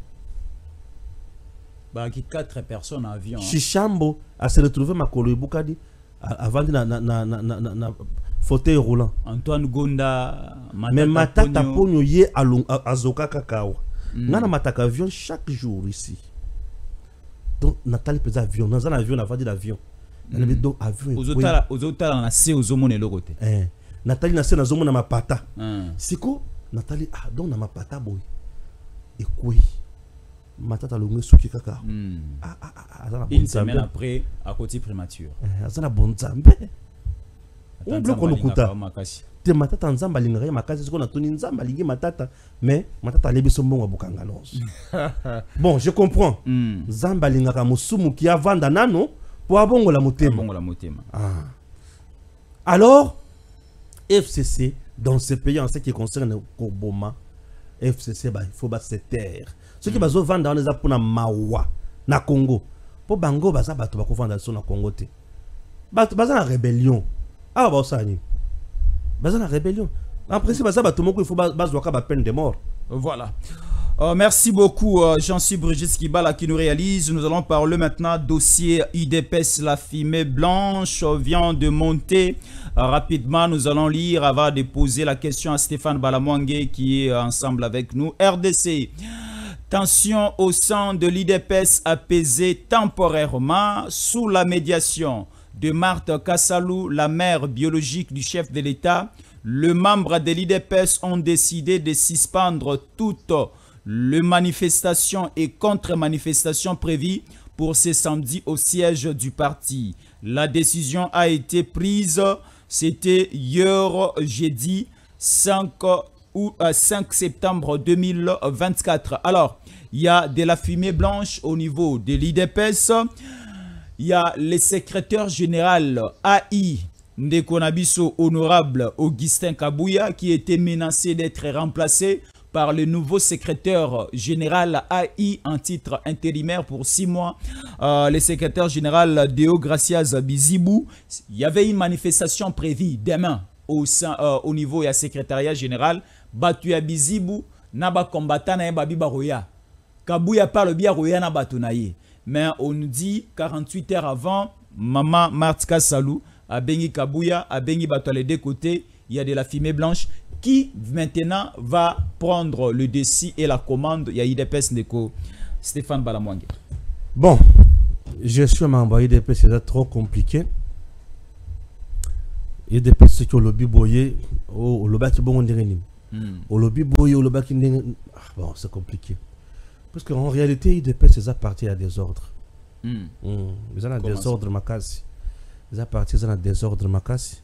Bah, 4 personnes en avion. Chichambo a se retrouvé Makolo Ibukadi avant na fauteuil roulant. Antoine Gonda, mais Matata Pogno ye azoka kakao. Nana mataka avion chaque jour ici. Donc Nathalie pesa avion, dans un avion, on a vendu l'avion. Donc avion. Aux autres, on a assez aux hommes de côté. Nathalie n'a pas na mapata. C'est quoi Nathalie donc na mapata boy. Et quoi Matata longue souki kaka. Une semaine après, à côté prémature. Azana bon zambe. On bloque on okuta. Te matata nzamba lingare makasi ko na toni nzamba lingi matata mais matata lebiso mbongo bukanga nos. Bon, je comprends. Nzamba lingaka musumu ki avanda nano pour abongola motema. Alors FCC dans ce pays en ce qui concerne Koboma, FCC il faut se taire. Ceux qui bazo vendre dans les apona mawa na Congo. Pour bango baza bato bako vendre sur na Congo te. Bato baza na rébellion. Ah ba osani. Baza na rébellion. En principe baza bato moko il faut bazo ka ba peine de mort. Voilà. Merci beaucoup Jean-Cy Brigitte Kibala qui nous réalise. Nous allons parler maintenant dossier UDPS. La fumée blanche vient de monter rapidement. Nous allons lire avant de poser la question à Stéphane Balamwangé qui est ensemble avec nous. RDC. Tension au sein de l'UDPS apaisée temporairement sous la médiation de Marthe Kassalou, la mère biologique du chef de l'État. Les membres de l'UDPS ont décidé de suspendre toutes les manifestations et contre-manifestations prévues pour ce samedi au siège du parti. La décision a été prise, c'était hier jeudi 5 septembre 2024. Alors, il y a de la fumée blanche au niveau de l'UDPS. Il y a le secrétaire général AI Ndekonabiso honorable Augustin Kabouya qui était menacé d'être remplacé par le nouveau secrétaire général AI en titre intérimaire pour 6 mois. Le secrétaire général Deo Gracias Bizibou. Il y avait une manifestation prévue demain au niveau du secrétariat général. Batuya Bizibou, Naba combattant na Babiba Roya. Kabouya parle bien Roya na Batunaye. Mais on nous dit 48 heures avant, Maman Marthe Kassalou a Bengi Kabouya, a Bengi Batuya les deux côtés. Il y a de la fumée blanche qui maintenant va prendre le dessus et la commande. Il y a IDPS Ndeko Stéphane Balamwangé. Bon, je suis membre IDPS, c'est trop compliqué. IDPS c'est que le lobby boyé, au lobby qui bon on dirait ni. Au lobby boyé, au lobby qui bon c'est compliqué. Parce qu'en réalité IDPS c'est à partir à des ordres. Ils ont un désordre makasi. Ils appartiennent à des ordres makasi.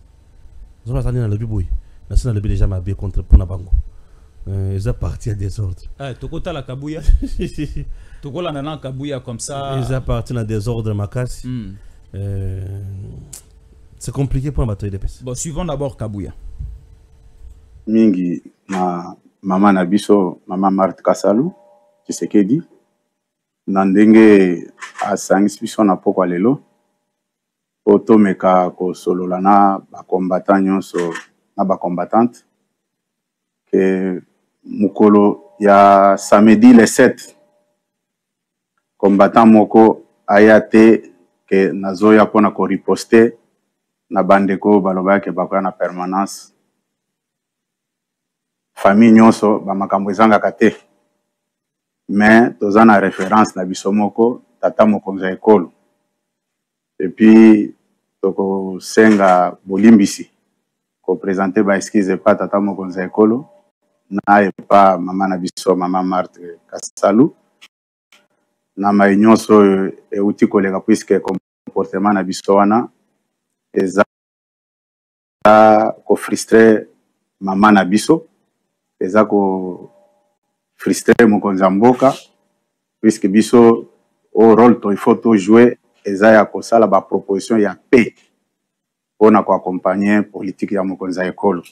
Ils ont attendu dans le lobby boyé. Le lobby déjà m'a bien contre pour Nabango. Ils appartiennent à des ordres. Tokota la Kabouya. Tokola nana Kabouya comme ça. Ils appartiennent à des ordres makasi. C'est compliqué pour un bateau de pêche. Bon, suivons d'abord Kabouya. Mingi na maman Nabiso, maman Marthe Kassalou, tu sais qu'elle dit. Nandenge a sangis biso na poko lelo. Oto meka ko solo lana ba combattant nyonso na ba combattante. Que mukolo ya samedi le 7 combattant moko ayate que nazoya pona ko riposter na bandeko baloba ke bakoya na permanence famille nyonso ba makambo ezanga kate mais tozana référence na bisomoko tata mokonzi ya ekolo et puis toko senga bolimbisi ko présenter ba excuse pas tata mokonzi ya ekolo na e pas mama na biso mama Marthe Kassalou na mai nyonso e uti kolega puisque comportement na biso wana eza ko frustrer mama na biso eza ko frustrer mokonzi ya mboka puisque biso au rôle to il faut to jouer eza ya kosala ba proposition ya paix pona ko accompagner politique ya mokonzi ya ekolo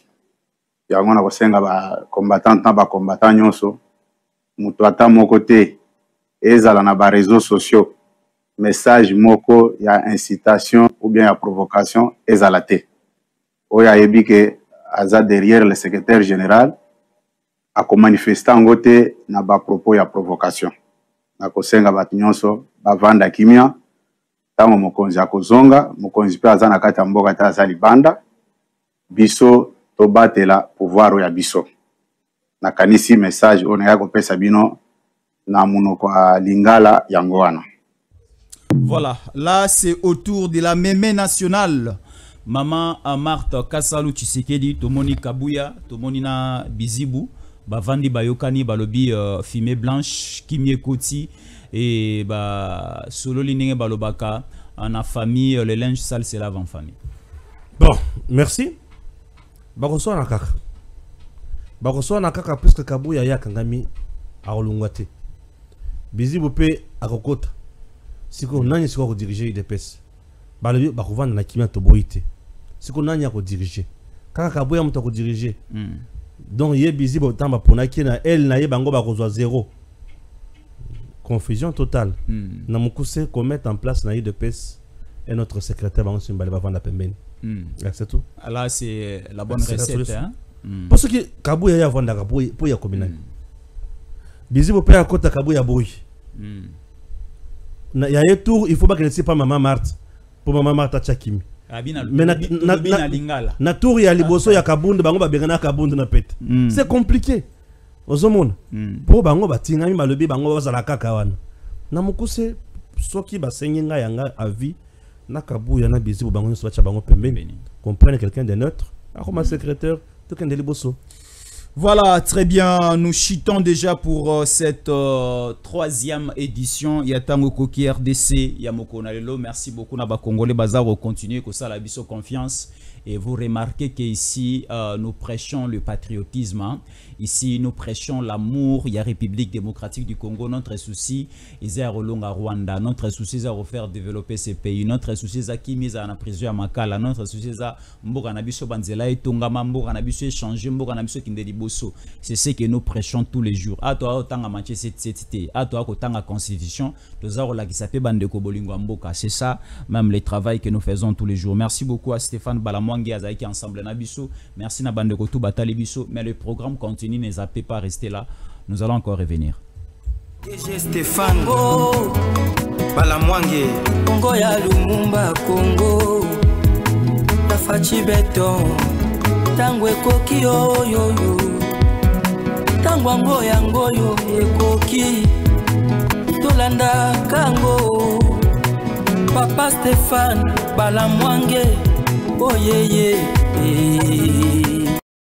yango na kosenga ba combattant na ba combattant nyonso mutu ata moko te ezala na ba réseaux sociaux message moko ya incitation ou bien ya provocation ezala te oya yebi ke aza derrière le secrétaire général a ko manifestant ngote na ba propos ya provocation na kosenga bato nyonso bavanda kimia tango mokonzi akozonga mokonzi pe aza na kati ya mboka te aza libanda biso tobatela pouvoir ya biso nakanisi message oyo naya kopesa bino na monoko ya lingala yango wana. Voilà, là c'est autour de la mémé nationale. Maman Marthe Kassalou Tshisekedi, Tomoni Kabuya, Tomoni na Bizibu, Bavandi Bayokani, Balobi Fumée Blanche, Kimie Koti, et Solo Lininge Balobaka, en a famille, le linge sale c'est lave en famille. Bon, merci. Bakoso Nakaka. Bakoso Nakaka, puisque Kabuya ya Kangami a Olungwate. Bizibu pe a Kokota. Siko nani siko diriger IDPS. Balobi bakovanda na kimia toboite. Siko nani ya ko diriger. Kaka Kabuya muto ko diriger. Donc ye Bizibu tamba ponaki na elle na ye bango bakozwa zéro. Confusion totale. Na mukuse ko mettre en place na IDPS et notre secrétaire bango simbale bavanda pembeni. C'est tout. Là c'est la bonne recette hein. Parce que Kabuya ya vanda Kabuya pour ya kombinani. Bizibu pe akota Kabuya boy. Il y a un tour, il faut pas que ne pas Maman Marthe pour Maman Marthe Tchakimi. Mais na tour il y a liboso ya kabunde bango ba berena kabunde na pete. C'est compliqué. Ozomona. Pour bango ba tingami malobi bango ba zala kaka wana. Na mukuse soki ba senyenga yanga avis na Kabuya na Bizibu bango so bacha bango pembeni. Comprendre quelqu'un de neutre. Akoma secrétaire to kende liboso. Voilà, très bien. Nous chitons déjà pour cette troisième édition. Yatango Koki RDC, Yamoko Nalelo. Merci beaucoup, Naba Congolais Bazar. On continue que ça, la biso confiance. Et vous remarquez qu'ici, nous prêchons le patriotisme. Hein. Ici, nous prêchons l'amour. Il y a République démocratique du Congo. Notre souci, c'est à Rwanda. Notre souci, c'est à refaire développer ces pays. Notre souci, c'est à Kimiza en prison à Makala. Notre souci, c'est à Mboganabiso Banzela et Tongama, Mboganabiso échanger, Mboganabiso Kindeliboso. C'est ce que nous prêchons tous les jours. À toi, autant à matcher cette cité. À toi, autant à constitution. C'est ça, même le travail que nous faisons tous les jours. Merci beaucoup à Stéphane Balamouan. Ensemble Nabiso, merci na bande kotu batali biso, mais le programme continue, ne zappez pas rester là, nous allons encore revenir. Stéphane Balamwange Congo ya Lumumba Congo la fachi beton tangwe koki yo yo yo tangwango yango yo ekoki tolanda kango Papa Stéphane Balamwange oh yeah yeah, yeah.